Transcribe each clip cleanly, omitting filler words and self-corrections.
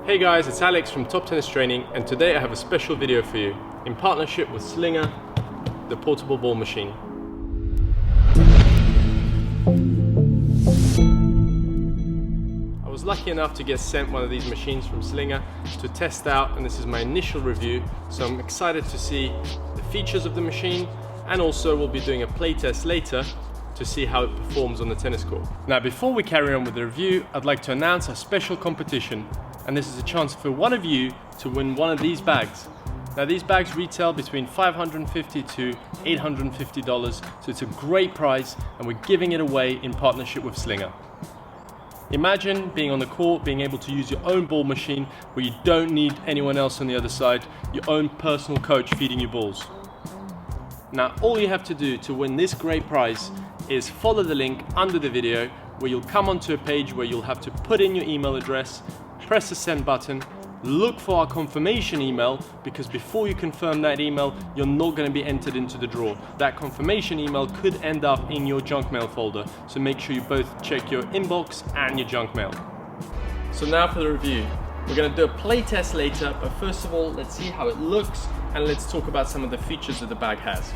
Hey guys, it's Alex from Top Tennis Training, and today I have a special video for you in partnership with Slinger, the portable ball machine. I was lucky enough to get sent one of these machines from Slinger to test out, and this is my initial review, so I'm excited to see the features of the machine, and also we'll be doing a play test later to see how it performs on the tennis court. Now, before we carry on with the review, I'd like to announce a special competition, and this is a chance for one of you to win one of these bags. Now, these bags retail between $550 to $850, so it's a great prize, and we're giving it away in partnership with Slinger. Imagine being on the court, being able to use your own ball machine where you don't need anyone else on the other side, your own personal coach feeding you balls. Now, all you have to do to win this great prize is follow the link under the video, where you'll come onto a page where you'll have to put in your email address, press the send button, look for our confirmation email, because before you confirm that email, you're not going to be entered into the draw. That confirmation email could end up in your junk mail folder, so make sure you both check your inbox and your junk mail. So now for the review. We're going to do a play test later, but first of all, let's see how it looks, and let's talk about some of the features that the bag has.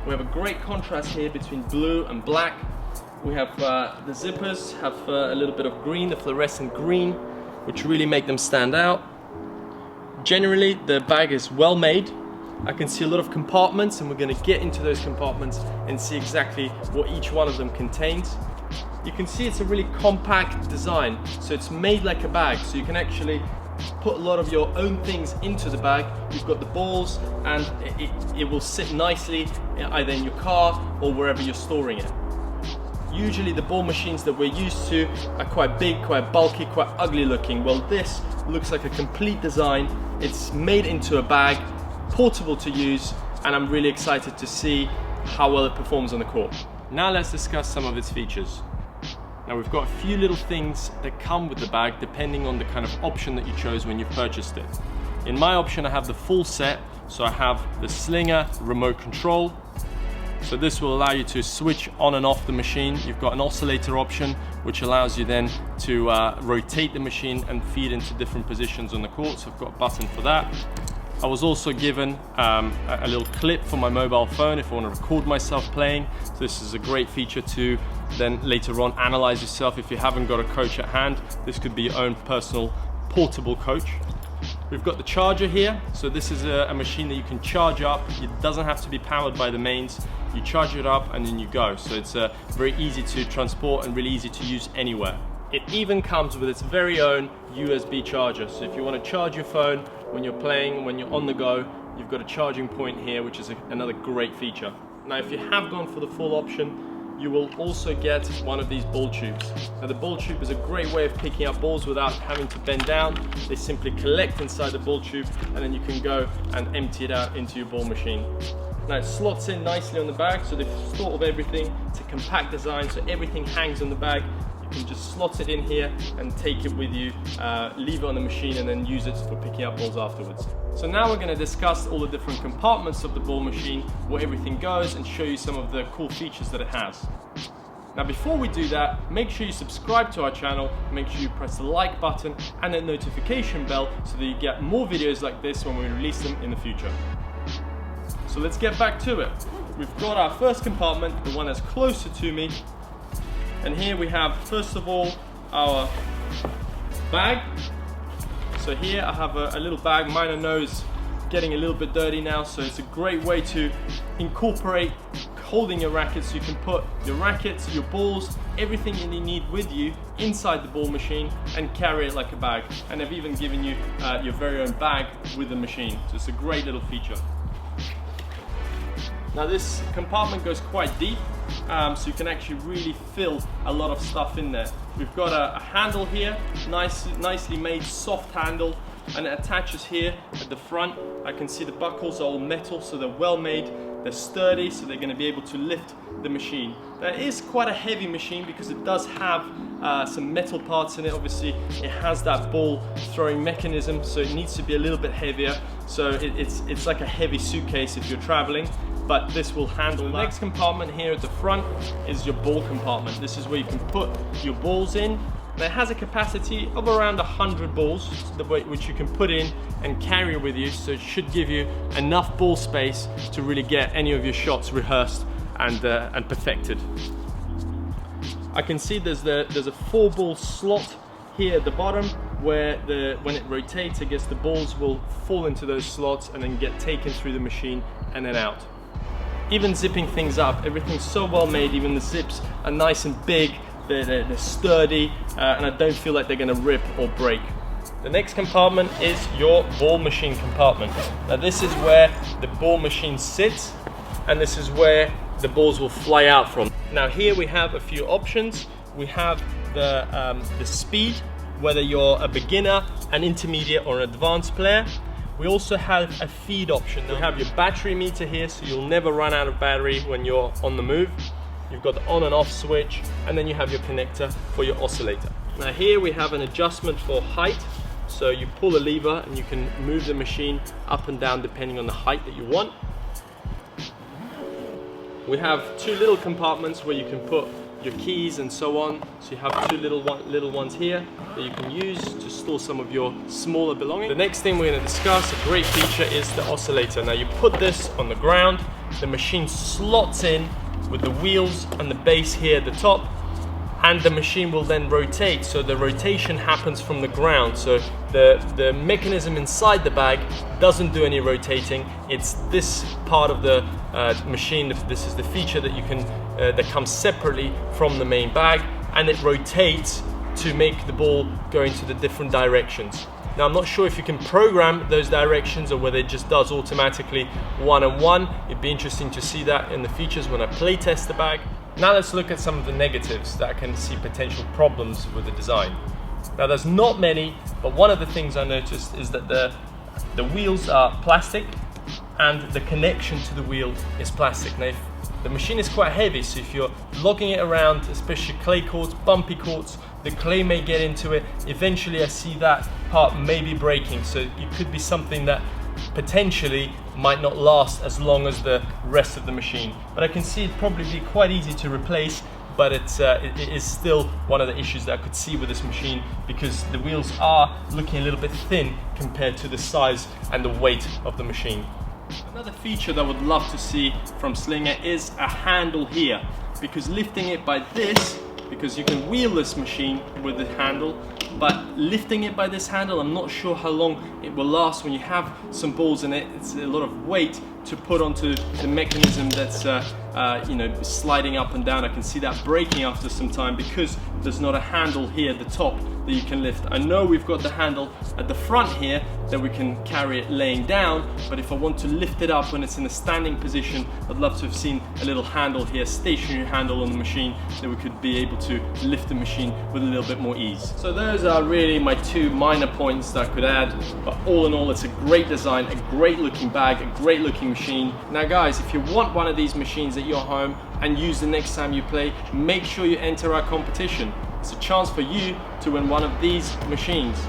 We have a great contrast here between blue and black. We have the zippers have a little bit of green, the fluorescent green, which really make them stand out. Generally, the bag is well made. I can see a lot of compartments, and we're going to get into those compartments and see exactly what each one of them contains. You can see it's a really compact design, so it's made like a bag, so you can actually put a lot of your own things into the bag. You've got the balls, and it will sit nicely either in your car or wherever you're storing it. Usually the ball machines that we're used to are quite big, quite bulky, quite ugly looking. Well, this looks like a complete design. It's made into a bag, portable to use, and I'm really excited to see how well it performs on the court. Now let's discuss some of its features. Now, we've got a few little things that come with the bag depending on the kind of option that you chose when you purchased it. In my option, I have the full set, so I have the Slinger remote control. So this will allow you to switch on and off the machine. You've got an oscillator option, which allows you then to rotate the machine and feed into different positions on the court, so I've got a button for that. I was also given a little clip for my mobile phone if I want to record myself playing. So this is a great feature to then later on analyze yourself if you haven't got a coach at hand. This could be your own personal portable coach. We've got the charger here. So this is a machine that you can charge up. It doesn't have to be powered by the mains. You charge it up and then you go. So it's very easy to transport and really easy to use anywhere. It even comes with its very own USB charger. So if you want to charge your phone when you're playing, when you're on the go, you've got a charging point here, which is another great feature. Now, if you have gone for the full option, you will also get one of these ball tubes. Now, the ball tube is a great way of picking up balls without having to bend down. They simply collect inside the ball tube, and then you can go and empty it out into your ball machine. Now, it slots in nicely on the bag, so they've thought of everything. It's a compact design, so everything hangs on the bag. You can just slot it in here and take it with you, leave it on the machine, and then use it for picking up balls afterwards. So now we're going to discuss all the different compartments of the ball machine, where everything goes, and show you some of the cool features that it has. Now, before we do that, make sure you subscribe to our channel, make sure you press the like button and the notification bell so that you get more videos like this when we release them in the future. So let's get back to it. We've got our first compartment, the one that's closer to me. And here we have, first of all, our bag. So here I have a little bag. Mine I know is getting a little bit dirty now, so it's a great way to incorporate holding your rackets. So you can put your rackets, your balls, everything you need with you inside the ball machine and carry it like a bag. And I've even given you your very own bag with the machine. So it's a great little feature. Now, this compartment goes quite deep, so you can actually really fill a lot of stuff in there. We've got a handle here, nicely made, soft handle, and it attaches here at the front. I can see the buckles are all metal, so they're well made. They're sturdy, so they're going to be able to lift the machine. That is quite a heavy machine because it does have some metal parts in it. Obviously, it has that ball throwing mechanism, so it needs to be a little bit heavier. So it's like a heavy suitcase if you're traveling. But this will handle that. The next compartment here at the front is your ball compartment. This is where you can put your balls in And it has a capacity of around 100 balls, which you can put in and carry with you, so it should give you enough ball space to really get any of your shots rehearsed and perfected. I can see there's a 4-ball slot here at the bottom where when it rotates, I guess the balls will fall into those slots and then get taken through the machine and then out. Even zipping things up, everything's so well made, even the zips are nice and big, they're sturdy, and I don't feel like they're gonna rip or break. The next compartment is your ball machine compartment. Now this is where the ball machine sits, and this is where the balls will fly out from. Now here we have a few options. We have the speed, whether you're a beginner, an intermediate or an advanced player. We also have a feed option. You have your battery meter here, so you'll never run out of battery when you're on the move. You've got the on and off switch, and then you have your connector for your oscillator. Now here we have an adjustment for height. So you pull a lever and you can move the machine up and down depending on the height that you want. We have 2 little compartments where you can put your keys and so on. So you have 2 little ones here that you can use to store some of your smaller belongings. The next thing we're going to discuss, a great feature, is the oscillator. Now you put this on the ground, the machine slots in with the wheels and the base here at the top, and the machine will then rotate. So the rotation happens from the ground. So the mechanism inside the bag doesn't do any rotating. It's this part of the machine. This is the feature that you can that comes separately from the main bag, and it rotates to make the ball go into the different directions. Now I'm not sure if you can program those directions or whether it just does automatically one and one. It'd be interesting to see that in the features when I play test the bag. Now let's look at some of the negatives that I can see potential problems with the design. Now there's not many, but one of the things I noticed is that the wheels are plastic and the connection to the wheel is plastic. Now the machine is quite heavy, so if you're logging it around, especially clay courts, bumpy courts, the clay may get into it. Eventually I see that part may be breaking, so it could be something that potentially might not last as long as the rest of the machine. But I can see it probably be quite easy to replace, but it is still one of the issues that I could see with this machine, because the wheels are looking a little bit thin compared to the size and the weight of the machine. Another feature that I would love to see from Slinger is a handle here, because lifting it by this, because you can wheel this machine with the handle, but lifting it by this handle, I'm not sure how long it will last. When you have some balls in it, it's a lot of weight to put onto the mechanism that's you know, sliding up and down. I can see that breaking after some time because there's not a handle here at the top that you can lift. I know we've got the handle at the front here that we can carry it laying down, but if I want to lift it up when it's in a standing position, I'd love to have seen a little handle here, stationary handle on the machine, that we could be able to lift the machine with a little bit more ease. So those are really my 2 minor points that I could add, but all in all, it's a great design, a great looking bag, a great looking machine. Now guys, if you want one of these machines at your home and use the next time you play, make sure you enter our competition. It's a chance for you to win one of these machines.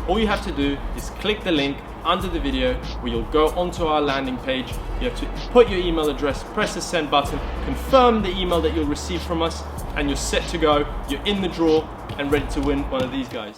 All you have to do is click the link under the video where you'll go onto our landing page. You have to put your email address, press the send button, confirm the email that you'll receive from us, and you're set to go. You're in the draw and ready to win one of these guys.